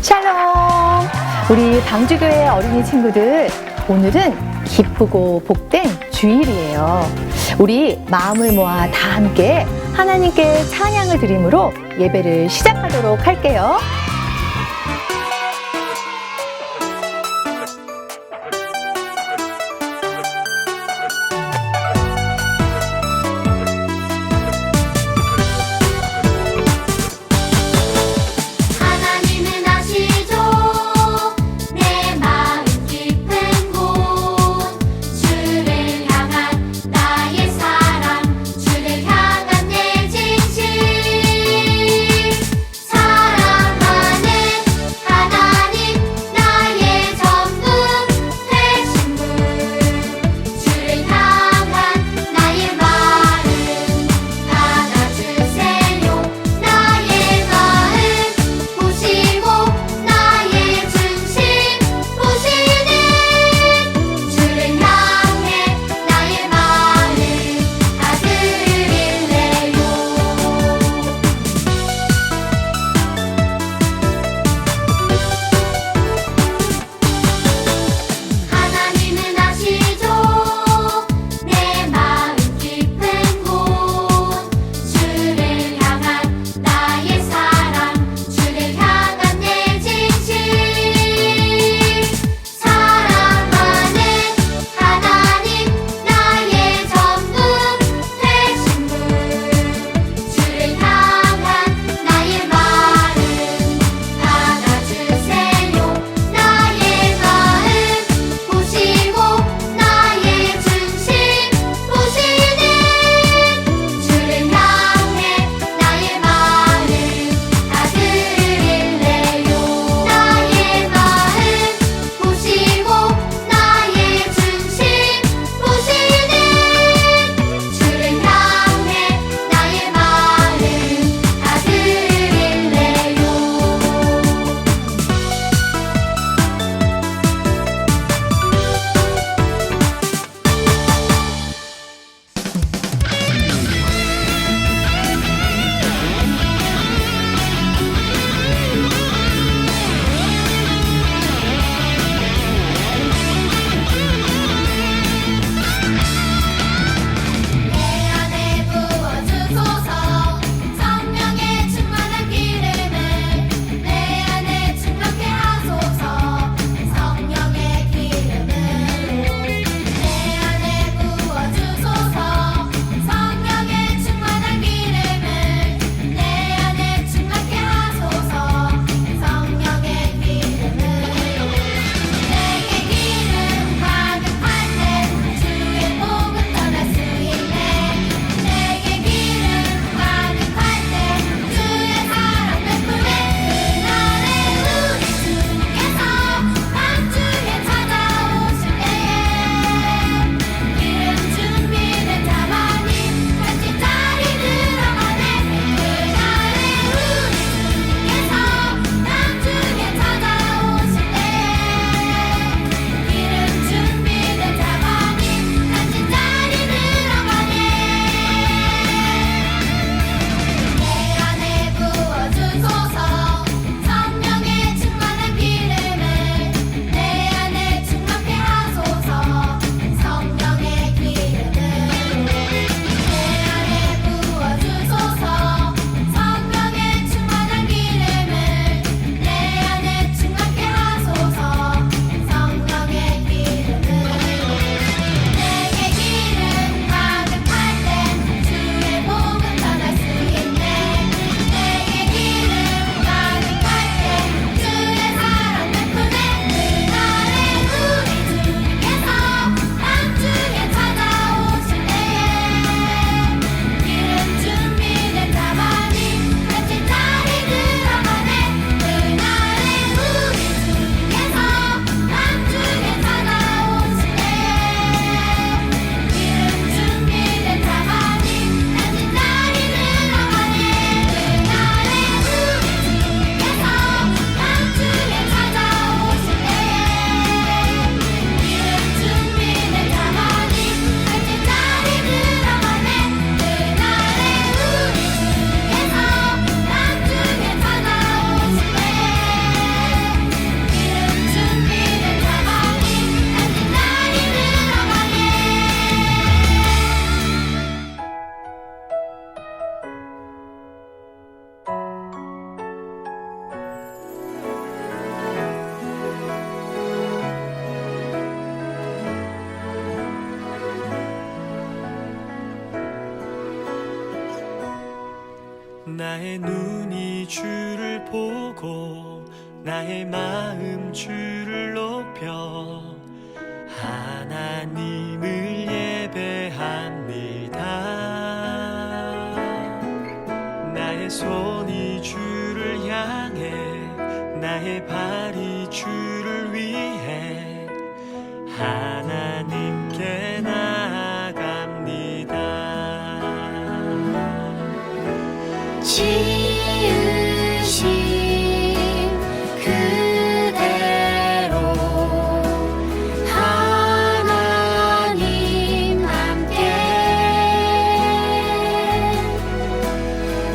샬롬! 우리 방주교회 어린이 친구들, 오늘은 기쁘고 복된 주일이에요. 우리 마음을 모아 다 함께 하나님께 찬양을 드림으로 예배를 시작하도록 할게요. 사랑하 나의 눈이 주를 보고 나의 마음 주를 높여 하나님을 예배합니다. 나의 손이 주를 향해 나의 발이 주를 위해 하나님께 나아갑니다. 지으신 그대로 하나님 함께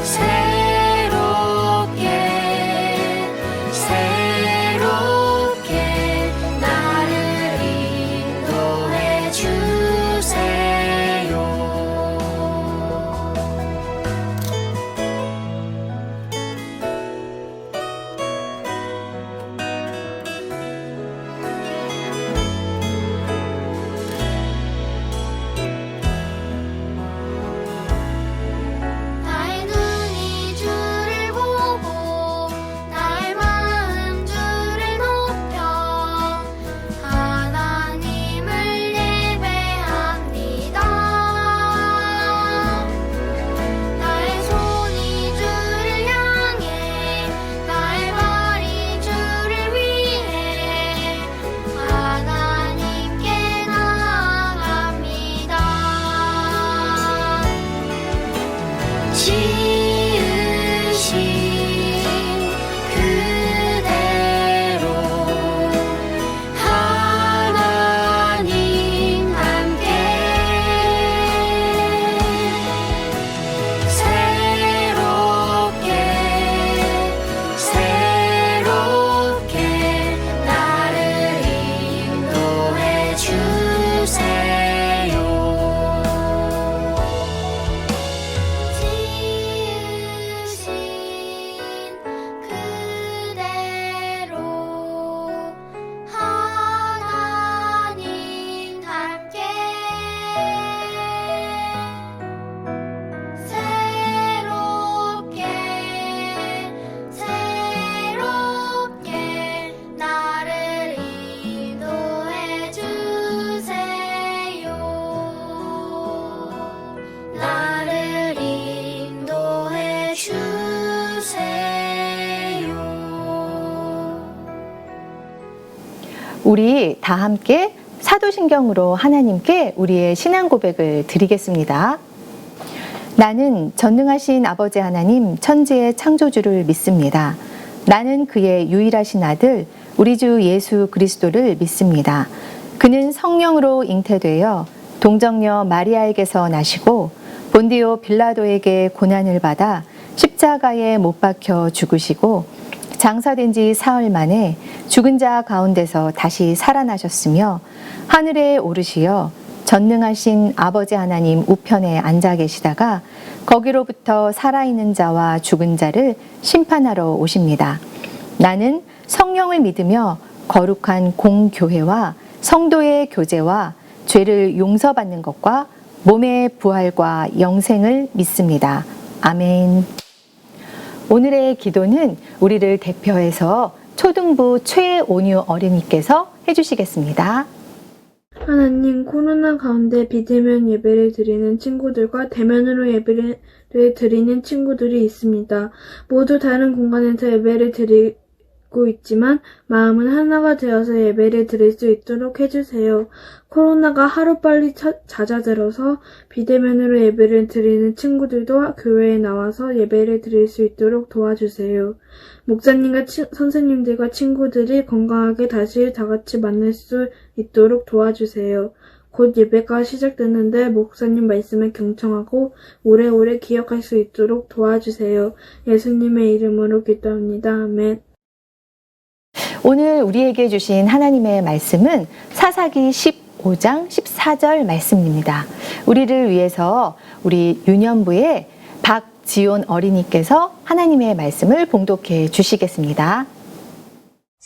새롭게 나를 인도해 주세요. 나의 눈이 주를 보고 나의 마음 주를 높여 하나님을 예배합니다. 나의 손이 주를 향해 나의 발이 주를 위해 하나님께 나아갑니다. 지으신 그대로 하나님 함께 새롭게 나를 인도해 주세요. 지으신 그대로 하나님 함께 새롭게 나를 인도해 주세요. 나를 인도해 주세요. 우리 다 함께 사도신경으로 하나님께 우리의 신앙 고백을 드리겠습니다. 나는 전능하신 아버지 하나님 천지의 창조주를 믿습니다. 나는 그의 유일하신 아들 우리 주 예수 그리스도를 믿습니다. 그는 성령으로 잉태되어 동정녀 마리아에게서 나시고 본디오 빌라도에게 고난을 받아 십자가에 못 박혀 죽으시고 장사된 지 사흘 만에 죽은 자 가운데서 다시 살아나셨으며 하늘에 오르시어 전능하신 아버지 하나님 우편에 앉아 계시다가 거기로부터 살아있는 자와 죽은 자를 심판하러 오십니다. 나는 성령을 믿으며 거룩한 공교회와 성도의 교제와 죄를 용서받는 것과 몸의 부활과 영생을 믿습니다. 아멘. 오늘의 기도는 우리를 대표해서 초등부 최온유 어린이께서 해주시겠습니다. 하나님, 코로나 가운데 비대면 예배를 드리는 친구들과 대면으로 예배를 드리는 친구들이 있습니다. 모두 다른 공간에서 예배를 드리고 있지만 마음은 하나가 되어서 예배를 드릴 수 있도록 해주세요. 코로나가 하루빨리 잦아들어서 비대면으로 예배를 드리는 친구들도 교회에 나와서 예배를 드릴 수 있도록 도와주세요. 목사님과 선생님들과 친구들이 건강하게 다시 다 같이 만날 수 있도록 도와주세요. 곧 예배가 시작되는데 목사님 말씀을 경청하고 오래오래 기억할 수 있도록 도와주세요. 예수님의 이름으로 기도합니다. 아멘. 오늘 우리에게 주신 하나님의 말씀은 사사기 15장 14절 말씀입니다. 우리를 위해서 우리 유년부의 박지온 어린이께서 하나님의 말씀을 봉독해 주시겠습니다.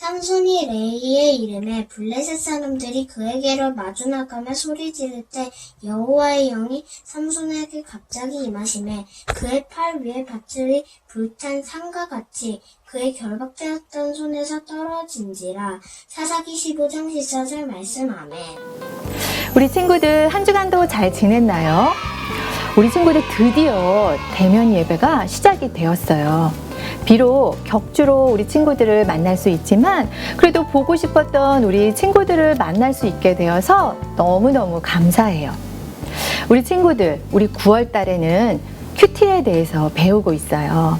삼손이 레이의 이름에 블레셋 사람들이 그에게로 마주 나가며 소리 지를 때 여호와의 영이 삼손에게 갑자기 임하시매 그의 팔 위에 밧줄이 불탄 상과 같이 그의 결박되었던 손에서 떨어진지라. 사사기 15장 14절 말씀. 아멘. 우리 친구들 한 주간도 잘 지냈나요? 우리 친구들 드디어 대면 예배가 시작이 되었어요. 비록 격주로 우리 친구들을 만날 수 있지만 그래도 보고 싶었던 우리 친구들을 만날 수 있게 되어서 너무너무 감사해요. 우리 친구들, 우리 9월 달에는 큐티에 대해서 배우고 있어요.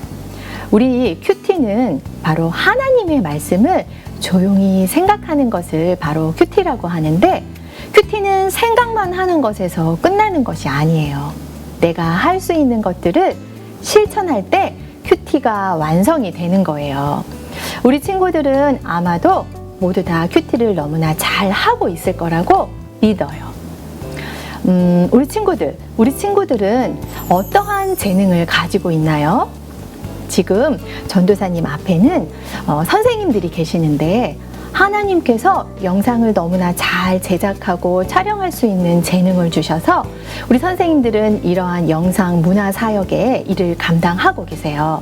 우리 큐티는 바로 하나님의 말씀을 조용히 생각하는 것을 바로 큐티라고 하는데, 큐티는 생각만 하는 것에서 끝나는 것이 아니에요. 내가 할 수 있는 것들을 실천할 때 큐티가 완성이 되는 거예요. 우리 친구들은 아마도 모두 다 큐티를 너무나 잘 하고 있을 거라고 믿어요. 우리 친구들은 어떠한 재능을 가지고 있나요? 지금 전도사님 앞에는 선생님들이 계시는데 하나님께서 영상을 너무나 잘 제작하고 촬영할 수 있는 재능을 주셔서 우리 선생님들은 이러한 영상 문화 사역의 일을 감당하고 계세요.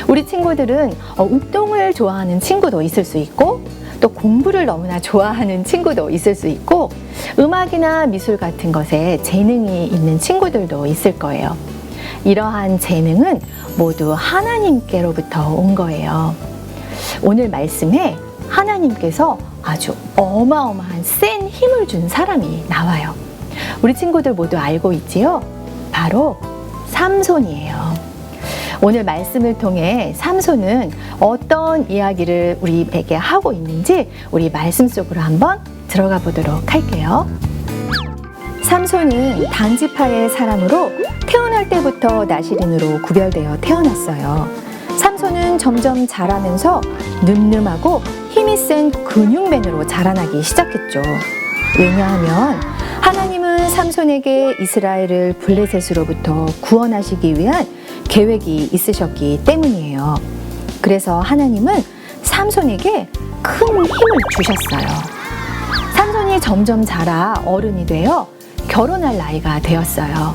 우리 친구들은 운동을 좋아하는 친구도 있을 수 있고 또 공부를 너무나 좋아하는 친구도 있을 수 있고 음악이나 미술 같은 것에 재능이 있는 친구들도 있을 거예요. 이러한 재능은 모두 하나님께로부터 온 거예요. 오늘 말씀에 하나님께서 아주 어마어마한 센 힘을 준 사람이 나와요. 우리 친구들 모두 알고 있지요? 바로 삼손이에요. 오늘 말씀을 통해 삼손은 어떤 이야기를 우리에게 하고 있는지 우리 말씀 속으로 한번 들어가 보도록 할게요. 삼손은 단지파의 사람으로 태어날 때부터 나시린으로 구별되어 태어났어요. 삼손은 점점 자라면서 늠름하고 힘이 센 근육맨으로 자라나기 시작했죠. 왜냐하면 하나님은 삼손에게 이스라엘을 블레셋으로부터 구원하시기 위한 계획이 있으셨기 때문이에요. 그래서 하나님은 삼손에게 큰 힘을 주셨어요. 삼손이 점점 자라 어른이 되어 결혼할 나이가 되었어요.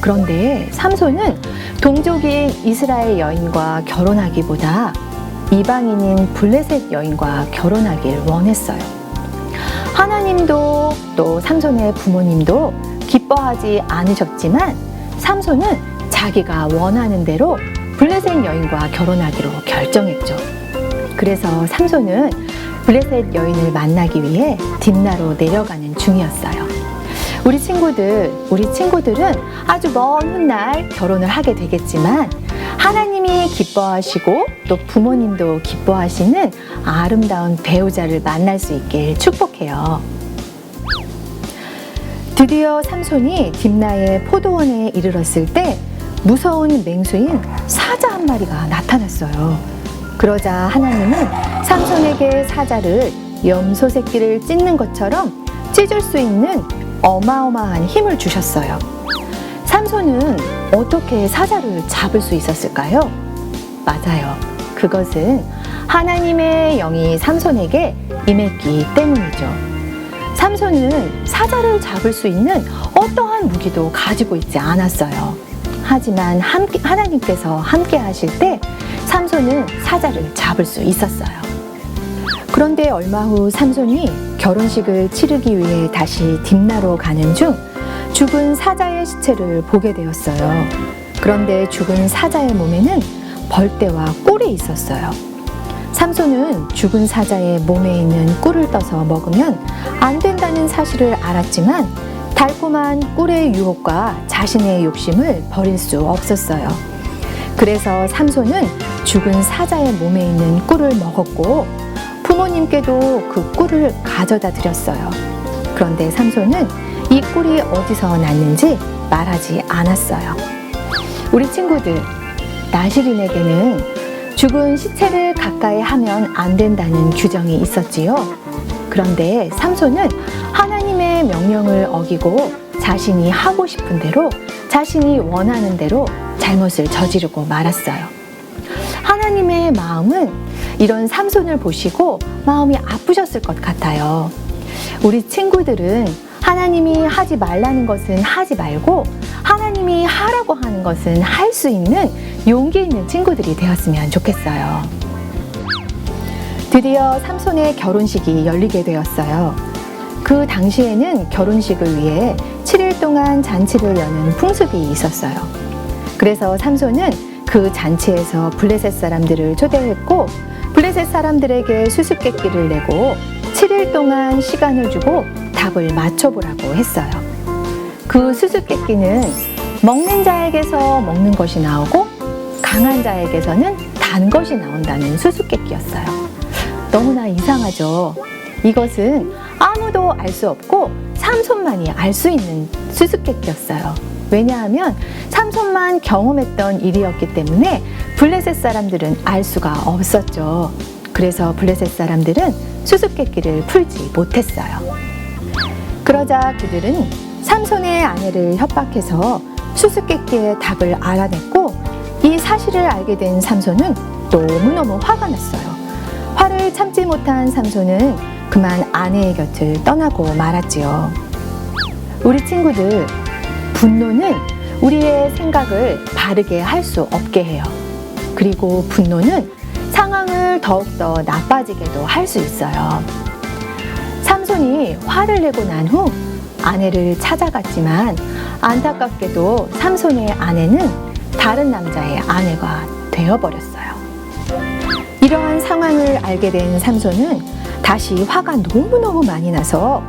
그런데 삼손은 동족인 이스라엘 여인과 결혼하기보다 이방인인 블레셋 여인과 결혼하길 원했어요. 하나님도 또 삼손의 부모님도 기뻐하지 않으셨지만 삼손은 자기가 원하는 대로 블레셋 여인과 결혼하기로 결정했죠. 그래서 삼손은 블레셋 여인을 만나기 위해 딥나로 내려가는 중이었어요. 우리 친구들은 아주 먼 훗날 결혼을 하게 되겠지만 하나님이 기뻐하시고 또 부모님도 기뻐하시는 아름다운 배우자를 만날 수 있길 축복해요. 드디어 삼손이 딥나의 포도원에 이르렀을 때 무서운 맹수인 사자 한 마리가 나타났어요. 그러자 하나님은 삼손에게 사자를 염소 새끼를 찢는 것처럼 찢을 수 있는 어마어마한 힘을 주셨어요. 삼손은 어떻게 사자를 잡을 수 있었을까요? 맞아요. 그것은 하나님의 영이 삼손에게 임했기 때문이죠. 삼손은 사자를 잡을 수 있는 어떠한 무기도 가지고 있지 않았어요. 하지만 하나님께서 함께 하실 때 삼손은 사자를 잡을 수 있었어요. 그런데 얼마 후 삼손이 결혼식을 치르기 위해 다시 딥나로 가는 중 죽은 사자의 시체를 보게 되었어요. 그런데 죽은 사자의 몸에는 벌떼와 꿀이 있었어요. 삼손은 죽은 사자의 몸에 있는 꿀을 떠서 먹으면 안 된다는 사실을 알았지만 달콤한 꿀의 유혹과 자신의 욕심을 버릴 수 없었어요. 그래서 삼손은 죽은 사자의 몸에 있는 꿀을 먹었고 부모님께도 그 꿀을 가져다 드렸어요. 그런데 삼손은 이 꿀이 어디서 났는지 말하지 않았어요. 우리 친구들, 나시린에게는 죽은 시체를 가까이 하면 안 된다는 규정이 있었지요. 그런데 삼손은 하나님의 명령을 어기고 자신이 하고 싶은 대로, 자신이 원하는 대로 잘못을 저지르고 말았어요. 하나님의 마음은 이런 삼손을 보시고 마음이 아프셨을 것 같아요. 우리 친구들은 하나님이 하지 말라는 것은 하지 말고 하나님이 하라고 하는 것은 할 수 있는 용기 있는 친구들이 되었으면 좋겠어요. 드디어 삼손의 결혼식이 열리게 되었어요. 그 당시에는 결혼식을 위해 7일 동안 잔치를 여는 풍습이 있었어요. 그래서 삼손은 그 잔치에서 블레셋 사람들을 초대했고 블레셋 사람들에게 수수께끼를 내고 7일 동안 시간을 주고 답을 맞춰보라고 했어요. 그 수수께끼는 먹는 자에게서 먹는 것이 나오고 강한 자에게서는 단 것이 나온다는 수수께끼였어요. 너무나 이상하죠? 이것은 아무도 알 수 없고 삼손만이 알 수 있는 수수께끼였어요. 왜냐하면 삼손만 경험했던 일이었기 때문에 블레셋 사람들은 알 수가 없었죠. 그래서 블레셋 사람들은 수수께끼를 풀지 못했어요. 그러자 그들은 삼손의 아내를 협박해서 수수께끼의 답을 알아냈고 이 사실을 알게 된 삼손은 너무너무 화가 났어요. 화를 참지 못한 삼손은 그만 아내의 곁을 떠나고 말았지요. 우리 친구들, 분노는 우리의 생각을 바르게 할 수 없게 해요. 그리고 분노는 상황을 더욱더 나빠지게도 할 수 있어요. 삼손이 화를 내고 난 후 아내를 찾아갔지만 안타깝게도 삼손의 아내는 다른 남자의 아내가 되어버렸어요. 이러한 상황을 알게 된 삼손은 다시 화가 너무너무 많이 나서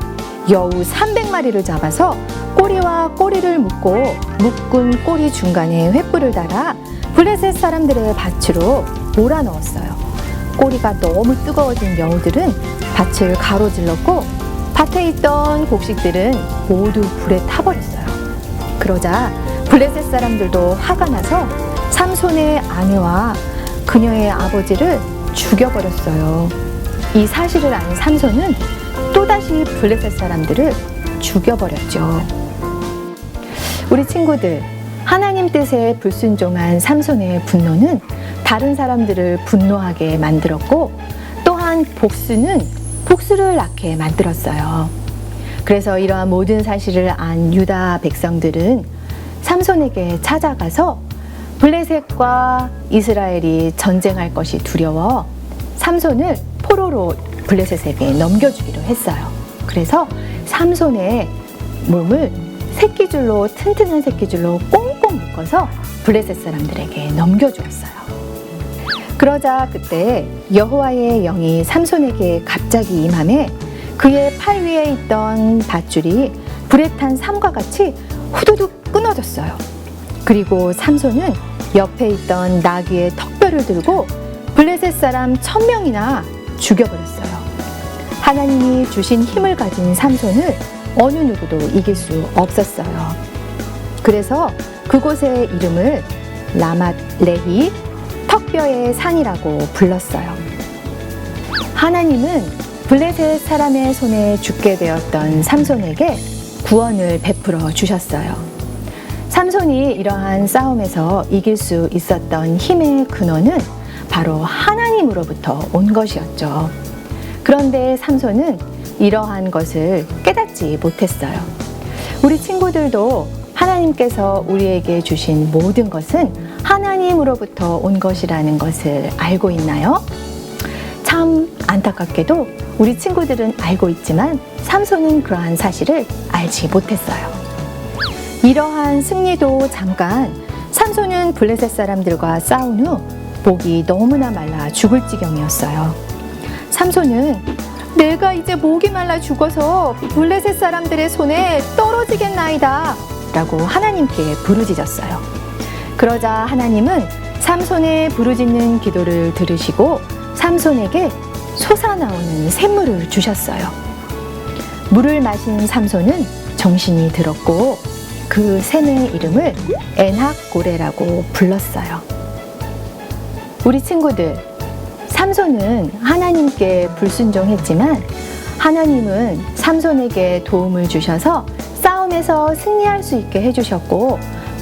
여우 300마리를 잡아서 꼬리와 꼬리를 묶고 묶은 꼬리 중간에 횃불을 달아 블레셋 사람들의 밭으로 몰아넣었어요. 꼬리가 너무 뜨거워진 여우들은 밭을 가로질렀고 밭에 있던 곡식들은 모두 불에 타버렸어요. 그러자 블레셋 사람들도 화가 나서 삼손의 아내와 그녀의 아버지를 죽여버렸어요. 이 사실을 아는 삼손은 또다시 블레셋 사람들을 죽여버렸죠. 우리 친구들, 하나님 뜻에 불순종한 삼손의 분노는 다른 사람들을 분노하게 만들었고 또한 복수는 복수를 낳게 만들었어요. 그래서 이러한 모든 사실을 안 유다 백성들은 삼손에게 찾아가서 블레셋과 이스라엘이 전쟁할 것이 두려워 삼손을 포로로 블레셋에게 넘겨주기로 했어요. 그래서 삼손의 몸을 새끼줄로 튼튼한 새끼줄로 꽁꽁 묶어서 블레셋 사람들에게 넘겨주었어요. 그러자 그때 여호와의 영이 삼손에게 갑자기 임하매 그의 팔 위에 있던 밧줄이 불에 탄 삼과 같이 후두둑 끊어졌어요. 그리고 삼손은 옆에 있던 나귀의 턱뼈를 들고 블레셋 사람 1000명이나 죽여버렸어요. 하나님이 주신 힘을 가진 삼손을 어느 누구도 이길 수 없었어요. 그래서 그곳의 이름을 라맛 레히 턱뼈의 산이라고 불렀어요. 하나님은 블레셋 사람의 손에 죽게 되었던 삼손에게 구원을 베풀어 주셨어요. 삼손이 이러한 싸움에서 이길 수 있었던 힘의 근원은 바로 하나님으로부터 온 것이었죠. 그런데 삼손은 이러한 것을 깨닫지 못했어요. 우리 친구들도 하나님께서 우리에게 주신 모든 것은 하나님으로부터 온 것이라는 것을 알고 있나요? 참 안타깝게도 우리 친구들은 알고 있지만 삼손은 그러한 사실을 알지 못했어요. 이러한 승리도 잠깐, 삼손은 블레셋 사람들과 싸운 후 목이 너무나 말라 죽을 지경이었어요. 삼손은 내가 이제 목이 말라 죽어서 블레셋 사람들의 손에 떨어지겠나이다 라고 하나님께 부르짖었어요. 그러자 하나님은 삼손의 부르짖는 기도를 들으시고 삼손에게 솟아나오는 샘물을 주셨어요. 물을 마신 삼손은 정신이 들었고 그 샘의 이름을 엔학고레라고 불렀어요. 우리 친구들, 삼손은 하나님께 불순종했지만 하나님은 삼손에게 도움을 주셔서 싸움에서 승리할 수 있게 해주셨고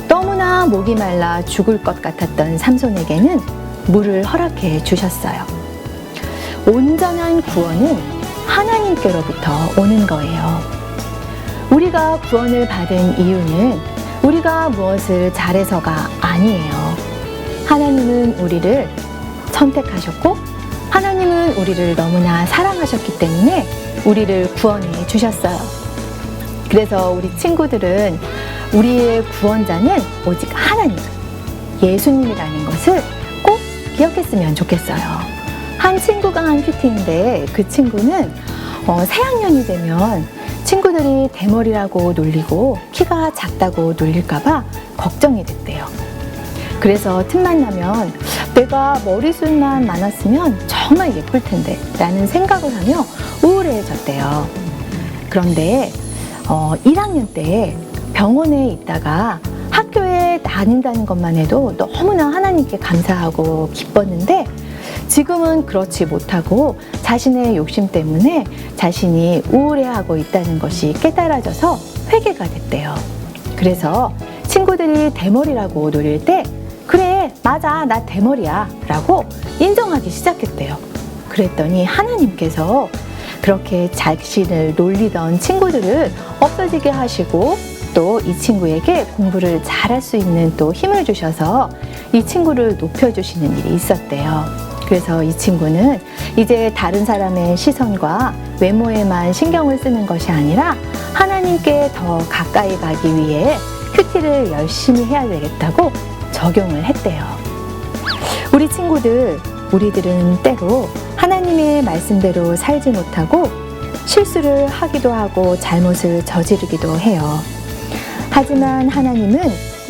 너무나 목이 말라 죽을 것 같았던 삼손에게는 물을 허락해 주셨어요. 온전한 구원은 하나님께로부터 오는 거예요. 우리가 구원을 받은 이유는 우리가 무엇을 잘해서가 아니에요. 하나님은 우리를 선택하셨고 하나님은 우리를 너무나 사랑하셨기 때문에 우리를 구원해 주셨어요. 그래서 우리 친구들은 우리의 구원자는 오직 하나님, 예수님이라는 것을 꼭 기억했으면 좋겠어요. 한 친구가 한 큐티인데 그 친구는 새학년이 되면 친구들이 대머리라고 놀리고 키가 작다고 놀릴까봐 걱정이 됐대요. 그래서 틈만 나면 내가 머리숱만 많았으면 정말 예쁠 텐데 라는 생각을 하며 우울해졌대요. 그런데 1학년 때 병원에 있다가 학교에 다닌다는 것만 해도 너무나 하나님께 감사하고 기뻤는데 지금은 그렇지 못하고 자신의 욕심 때문에 자신이 우울해하고 있다는 것이 깨달아져서 회개가 됐대요. 그래서 친구들이 대머리라고 놀릴 때 그래 맞아 나 대머리야 라고 인정하기 시작했대요. 그랬더니 하나님께서 그렇게 자신을 놀리던 친구들을 없어지게 하시고 또 이 친구에게 공부를 잘할 수 있는 또 힘을 주셔서 이 친구를 높여주시는 일이 있었대요. 그래서 이 친구는 이제 다른 사람의 시선과 외모에만 신경을 쓰는 것이 아니라 하나님께 더 가까이 가기 위해 큐티를 열심히 해야 되겠다고 적용을 했대요. 우리 친구들, 우리들은 때로 하나님의 말씀대로 살지 못하고 실수를 하기도 하고 잘못을 저지르기도 해요. 하지만 하나님은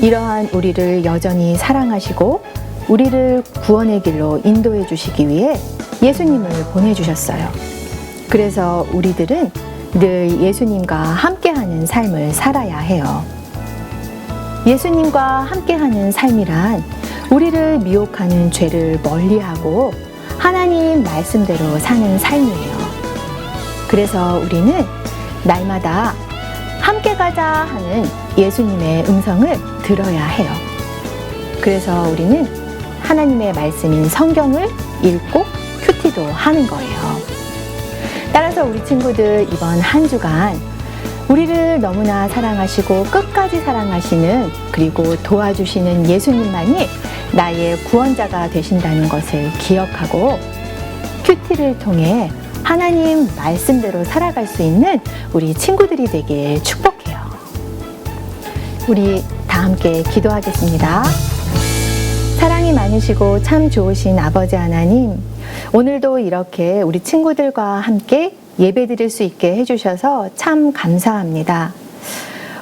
이러한 우리를 여전히 사랑하시고 우리를 구원의 길로 인도해 주시기 위해 예수님을 보내주셨어요. 그래서 우리들은 늘 예수님과 함께하는 삶을 살아야 해요. 예수님과 함께하는 삶이란 우리를 미혹하는 죄를 멀리하고 하나님 말씀대로 사는 삶이에요. 그래서 우리는 날마다 함께 가자 하는 예수님의 음성을 들어야 해요. 그래서 우리는 하나님의 말씀인 성경을 읽고 큐티도 하는 거예요. 따라서 우리 친구들 이번 한 주간 우리를 너무나 사랑하시고 끝까지 사랑하시는 그리고 도와주시는 예수님만이 나의 구원자가 되신다는 것을 기억하고 큐티를 통해 하나님 말씀대로 살아갈 수 있는 우리 친구들이 되길 축복해요. 우리 다 함께 기도하겠습니다. 사랑이 많으시고 참 좋으신 아버지 하나님, 오늘도 이렇게 우리 친구들과 함께 예배드릴 수 있게 해주셔서 참 감사합니다.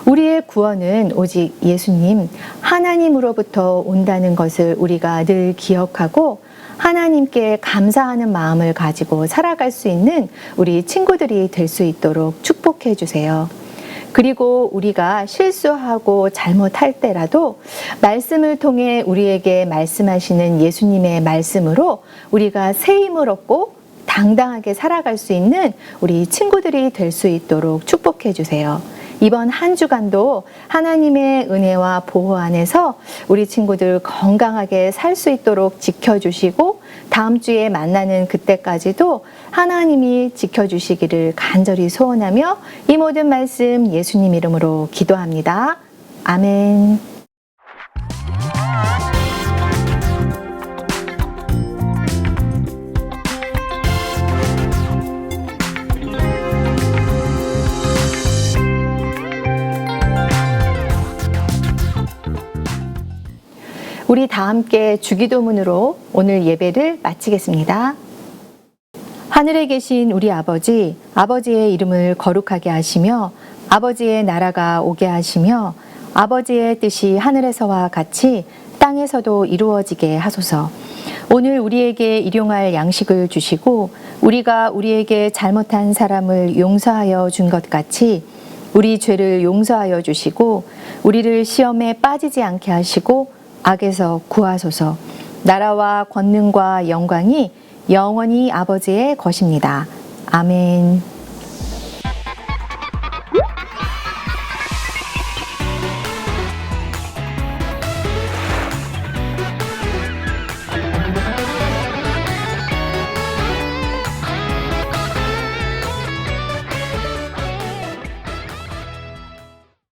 우리의 구원은 오직 예수님, 하나님으로부터 온다는 것을 우리가 늘 기억하고 하나님께 감사하는 마음을 가지고 살아갈 수 있는 우리 친구들이 될 수 있도록 축복해 주세요. 그리고 우리가 실수하고 잘못할 때라도 말씀을 통해 우리에게 말씀하시는 예수님의 말씀으로 우리가 새 힘을 얻고 당당하게 살아갈 수 있는 우리 친구들이 될 수 있도록 축복해 주세요. 이번 한 주간도 하나님의 은혜와 보호 안에서 우리 친구들 건강하게 살 수 있도록 지켜주시고 다음 주에 만나는 그때까지도 하나님이 지켜주시기를 간절히 소원하며 이 모든 말씀 예수님 이름으로 기도합니다. 아멘. 우리 다 함께 주기도문으로 오늘 예배를 마치겠습니다. 하늘에 계신 우리 아버지, 아버지의 이름을 거룩하게 하시며 아버지의 나라가 오게 하시며 아버지의 뜻이 하늘에서와 같이 땅에서도 이루어지게 하소서. 오늘 우리에게 일용할 양식을 주시고 우리가 우리에게 잘못한 사람을 용서하여 준 것 같이 우리 죄를 용서하여 주시고 우리를 시험에 빠지지 않게 하시고 악에서 구하소서. 나라와 권능과 영광이 영원히 아버지의 것입니다. 아멘.